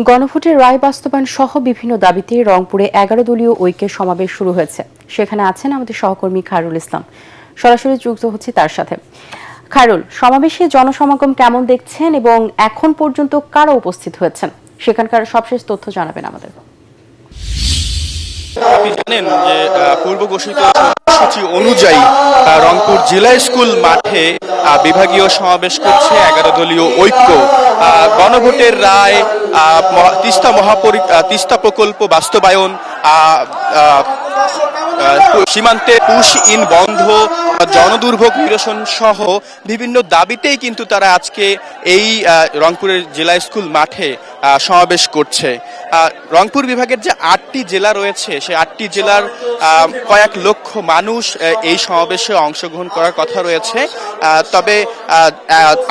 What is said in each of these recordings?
গণভোটের রায় বাস্তবায়ন সহ বিভিন্ন দাবিতে রংপুরে 11 দলীয় ঐক্যের সমাবেশ শুরু হয়েছে। সেখানে আছেন আমাদের সহকর্মী খায়রুল ইসলাম, সরাসরি যুক্ত হচ্ছে তার সাথে। খায়রুল, সমাবেশে জনসমাগম কেমন দেখছেন এবং এখন পর্যন্ত কারা উপস্থিত হয়েছেন, সেখানকার সবশেষ তথ্য জানাবেন আমাদের। আপনি জানেন যে পূর্ব ঘোষিত কর্মসূচি অনুযায়ী রংপুর জেলা স্কুল মাঠে বিভাগীয় সমাবেশ করছে 11 দলীয় ঐক্য। গণভোটের রায়, তিস্তা প্রকল্প বাস্তবায়ন, সীমান্তে পুশ ইন বন্ধ, জনদুর্ভোগ নিরসন সহ বিভিন্ন দাবিতেই কিন্তু তারা আজকে এই রংপুরের জেলা স্কুল মাঠে সমাবেশ করছে। রংপুর বিভাগের যে 8টি জেলা রয়েছে, সেই 8টি জেলার কয়েক লক্ষ মানুষ এই সমাবেশে অংশগ্রহণ করার কথা রয়েছে। তবে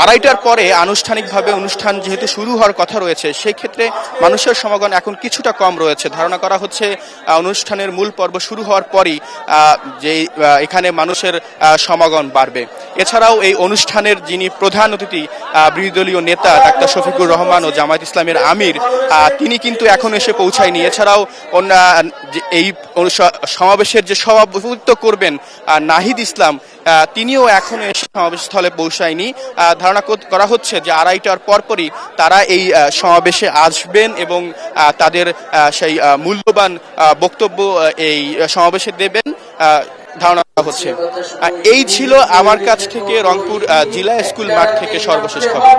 2:30টার পরে আনুষ্ঠানিকভাবে অনুষ্ঠান যেহেতু শুরু হওয়ার কথা রয়েছে, সেই ক্ষেত্রে মানুষের সমাগম এখন কিছুটা কম রয়েছে। ধারণা করা হচ্ছে অনুষ্ঠানের মূল পর্ব শুরু হওয়ার পরই যে এখানে মানুষের সমাগম বাড়বে। এছাড়াও এই অনুষ্ঠানের যিনি প্রধান অতিথি, বিরোধী দলীয় নেতা ডাক্তার শফিকুর রহমান ও জামায়াত ইসলামের আমির, তিনি কিন্তু এখন এসে পৌঁছায়নি। এছাড়াও এই সমাবেশের যে সভাপতিত্ব করবেন নাহিদ ইসলাম, তিনিও এখনো এসে সমাবেশ স্থলে পৌঁছায়নি। ধারণা করা হচ্ছে যে 2:30টার পরপরই তারা এই সমাবেশে আসবেন এবং তাদের সেই মূল্যবান বক্তব্য এই সমাবেশে দেবেন ধারণা করা হচ্ছে। এই ছিল আমার কাছ থেকে রংপুর জেলা স্কুল মাঠ থেকে সর্বশেষ খবর।